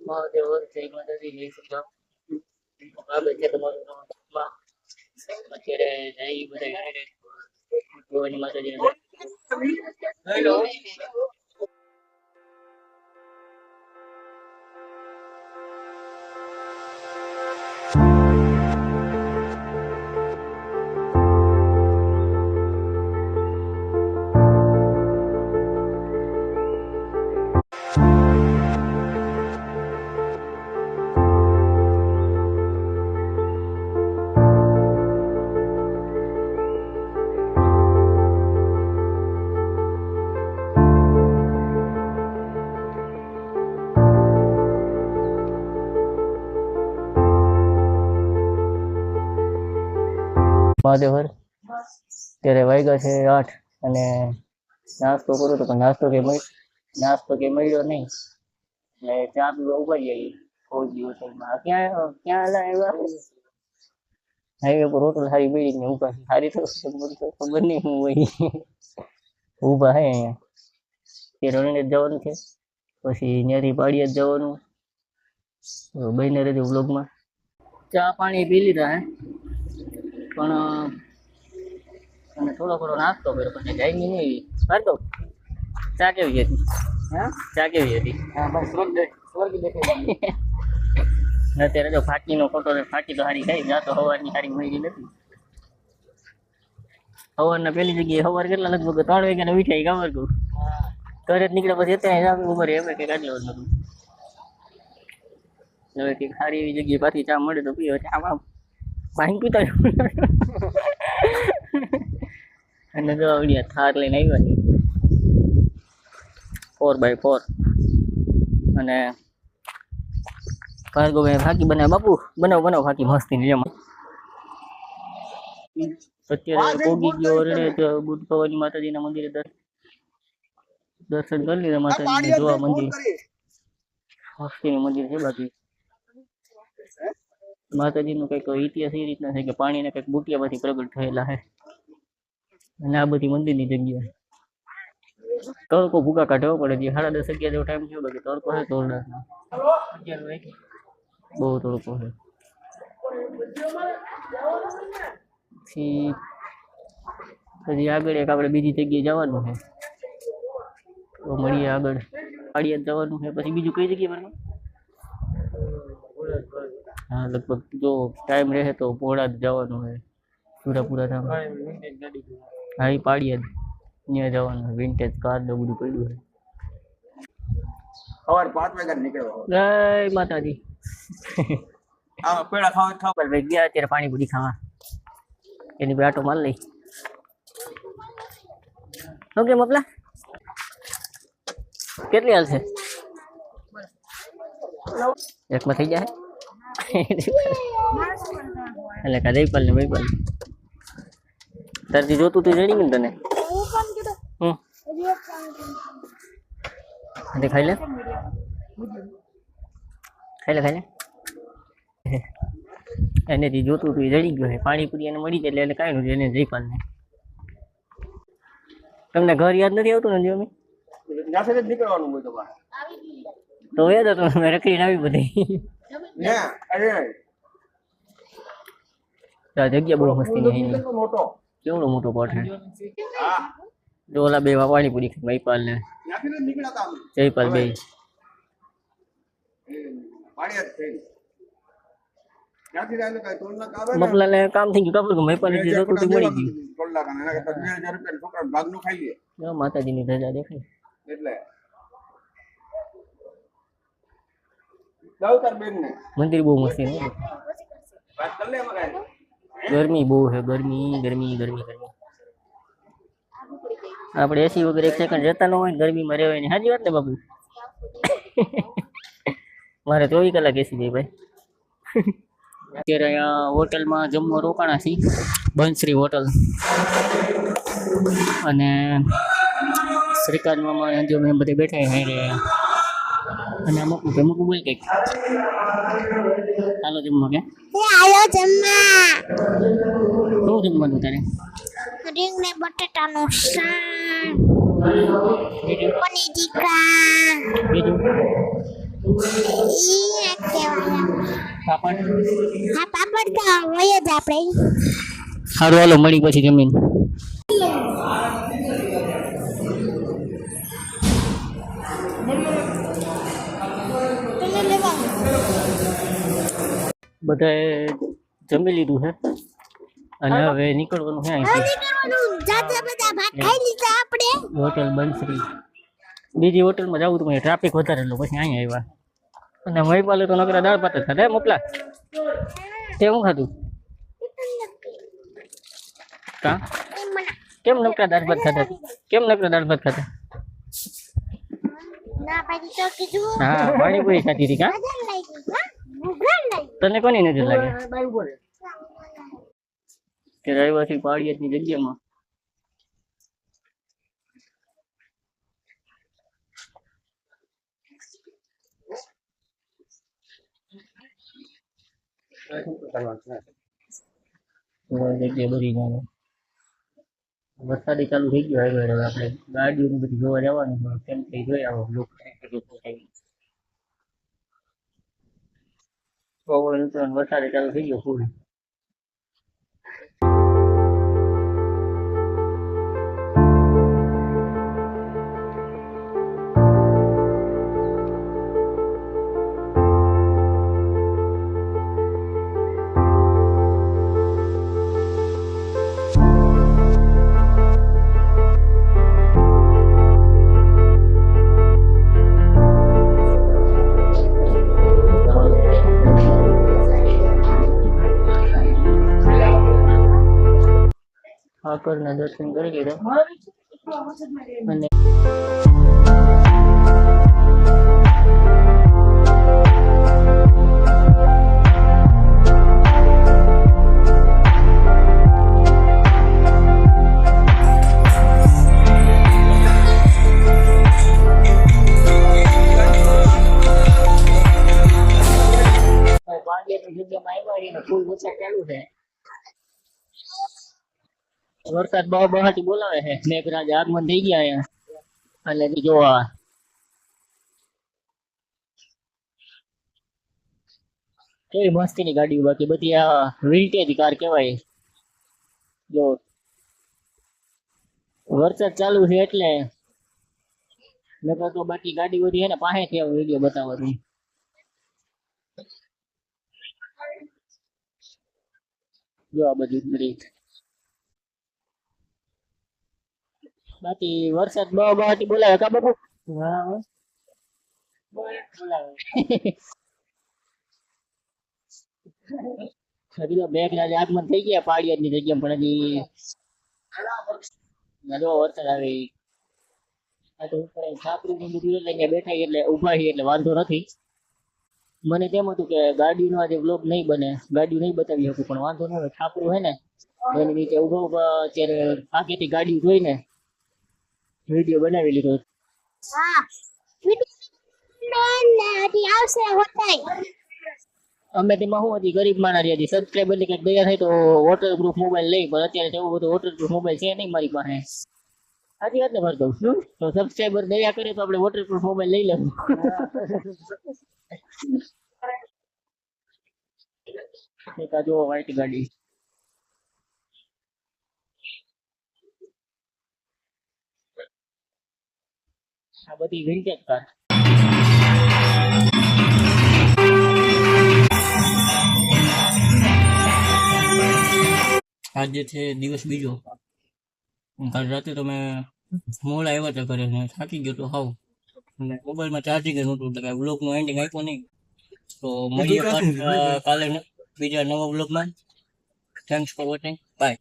મહાદેવ જય માતાજી જય શ્રી રામ. આગળ છે તમારું નામ અત્યારે જય બધા ભવાની માતાજી હેલો. મહાદેવર ત્યારે વાગ્યા છે 8 અને નાસ્તો કરું તો પણ નાસ્તો કે મળ્યો નહીં એટલે ચા પીવા ઉભા જઈએ ફૌજી હોટલમાં. ક્યાં ક્યાં આવ્યા હાઈવે પર હોટલ સારી બેડી ને ઉભા સારી તો ખબર નહીં હું હોય ઉભા હે અહીંયા. તે રણીને જ જવાનું છે પછી ત્યાંથી પાડીએ જ જવાનું. બહીને રહેજો વ્લોગમાં. ચા પાણી પી લીધા હે પણ અને થોડો નાસ્તો કર્યો પણ જાય નહીં એવી કરતો. ચા કેવી હતી? હા ચા કેવી હતી? હા બસ સ્વર્ગ દેખાય. અત્યારે જો ફાટીનો ફોટો ફાટી તો સારી થઈ જા તો સવારની સારી મળી નથી. સવારના પેલી જગ્યાએ સવાર કેટલા લગભગ 3 વાગ્યાને ઉઠાઈ ખબર કહું ઘરે જ નીકળ્યા પછી અત્યારે ઉભર એમ કંઈક આટલું જ નતું. હવે કંઈક સારી એવી જગ્યાએ પાછી ચા મળે તો પીવો. આમાં પાણી પીતા અને જો આવડ્યા થાર લઈને આવ્યા છે 4x4 અને ભાર્ગવભાઈ ફાકી બનાવે. બાપુ બનાવ ફાકી મસ્તી ની જેમ. અત્યારે પોગી ગયો રડે બુટ ભવાની માતાજીના મંદિરે દર્શન કરી લીધા. માતાજીને જોવા મંદિર મસ્તીનું મંદિર છે. બાકી માતાજીનો કંઈક ઇતિહાસ એ રીતના છે કે પાણીના કંઈક બુટિયામાંથી પ્રગટ થયેલા છે અને આ બધી મંદિરની જગ્યા. તડકો ભૂકા કાઢવો પડે છે. 10:30 11 જેવો ટાઈમ થયો. બાકી તડકો છે જોરદાર, બહુ તડકો છે. હજી આગળ એક આપણે બીજી જગ્યાએ જવાનું છે તો મળીએ આગળ. પાડીએ જવાનું છે પછી બીજું કઈ જગ્યાએ બને? હા લગભગ જો ટાઈમ રહે તો પોળા જ જવાનું છે. સુરાપુરા ધામ હા એ પાડીએ જ ત્યાં જવાનું છે. વિન્ટેજ કાર ને બધું પડ્યું છે. સવાર 5 વાગ્યા નીકળવા. જય માતાજી. પેડા ખાવા ભાઈ ગયા અત્યારે પાણીપુરી ખાવા. એની બે આટો માર લઈ. ઓકે મપલા કેટલી હાલ છે? એકમાં થઈ જાય એટલે કા દઈપાલ ને વૈપાલ તારથી જોતું તું જણી ને તને. ખાઈ લે એનેથી જોતું તું જડી ગયો. પાણીપુરી એને મળી જાય એટલે કાંઈ નથી. એને જયપાલ ને તમને ઘર યાદ નથી આવતું ને? અમે નીકળવાનું હોય તો યાદ હતો રખડીને આવી બધી. જગ્યા બહુ મસ્તી ની. કેવડો મોટો કોટ હે. ઓલા બે પાણીપુરી મહિપાલ ને જયપાલ બે મપલા ને કામ થઈ ગયું. ખબર મહિપાલ મળી ગયું. માતાજી ની ધજા દેખાય મંદિર બહુ મસ્તી ને. ગરમી બહુ છે. ગરમી. આપણે એસી વગર 1 સેકન્ડ જતા ન હોય ગરમીમાં રહેવાય ને. સાચી વાત ને બાપુ? મારે 24 કલાક એસી જાય ભાઈ. અત્યારે અહીંયા હોટલમાં જમવા રોકાણા છીએ. બંસરી હોટલ અને શ્રીકાંતમાં જો મેં બધે બેઠા હારે અને અમુક બોલ કંઈક. હાલો જમવા કે શું જમવાનું તારે? રીંગ ને બટેટાનું શાક, પનીર ટીકા, બીજું ઈ એક કહેવાય પાપડ હા પાપડ તો હોય જ આપણે સારું હાલો મળી પછી જમીન બધાએ જમી લીધું છે અને હવે નીકળવાનું છે અહીંથી જાતે બધા ભાત ખાઈ લીધા આપણે હોટલ બંસરી બીજી હોટલમાં જવું તો ટ્રાફિક વધારે એટલે પછી અહીંયા આવ્યા અને મહીપાલે તો નકરા દાળ ભાત જ ખાધા મોકલા તે હું ખાધું કા કેમ નકરા દાળ ભાત ખાધા કેમ નકરા દાળ ભાત ખાધા ના ભાઈ તો કીધું હા પાણીપુરી ખાધી હતી કા મજા લાગી હા ભૂખ લાગી તને કોની નજર લાગે કે રવિવારથી પાળિયાદની જગ્યામાં જગ્યા બધી જાણે વરસાદી ચાલુ થઈ ગયો હવે આપણે ગાડીઓની બધી જોવા જવાનું છે કેમ થઈ જોઈ આવો લોકો વરસાદી ચાલુ થઈ ગયો ફૂલ ઠાકોરના દર્શન કરી લીધા અને પાણીની જગ્યામાં આવ્યા ફૂલ વરસાદ ચાલુ છે વરસાદ બહુ બહાટી બોલાવે છે મેઘરાજ આગમન થઈ ગયા અહીંયા અને જોવા કેવી મસ્તીની ગાડીઓ બાકી બધી આ વિન્ટેજ કાર કહેવાય જો વરસાદ ચાલુ છે એટલે નકર તો બાકી ગાડી બધી છે ને પાસેથી આવો વિડીયો બતાવવાનું જો આ બધી બધી બાકી વરસાદ બહુ બહાટી બોલાવે કા બાપુ હા બોલાવે હજી મેઘરાજ આગમન થઈ ગયા પાળિયાદની જગ્યા પણ હજી જો વરસાદ આવે આ તો ઉપર છાપરું બધું લઈને બેઠા એટલે ઉભા છીએ એટલે વાંધો નથી મને તેમ હતું કે ગાડીનો આજે બ્લોગ નહીં બને ગાડી નહીં બતાવી શકું પણ વાંધો ન હોય છાપરું હોય ને એની નીચે ઉભા ઉભા અત્યારે આગેથી ગાડી જોઈને વિડીયો બનાવી લીધો હા વિડિયો હજી આવશે હોતાય અમે તેમાં શું હતી ગરીબ માણસ હતી સબસ્ક્રાઈબર ની કંઈક દયા થાય તો વોટરપ્રૂફ મોબાઈલ લઈ પણ અત્યારે તેવું બધું વોટરપ્રૂફ મોબાઈલ છે નહીં મારી પાસે સાચી વાત ને ભર દઉં છું તો સબસ્ક્રાઈબર દયા કરે તો આપણે વોટરપ્રૂફ મોબાઈલ લઈ લેવું એક આ જો વ્હાઈટ ગાડી આ બધી વિન્ટેજ કાર આજે છે દિવસ બીજો કાલ રાતે તો મેં મોડા આવ્યા હતા ઘરે ને થાકી ગયો તો હાવ અને મોબાઈલમાં ચાર્જિંગ નહોતું એટલે કાંઈ બ્લોગનું એન્ડિંગ આપ્યો નહીં તો મળીએ કાલે બીજા નવા બ્લોગમાં થેન્ક્સ ફોર વોચિંગ બાય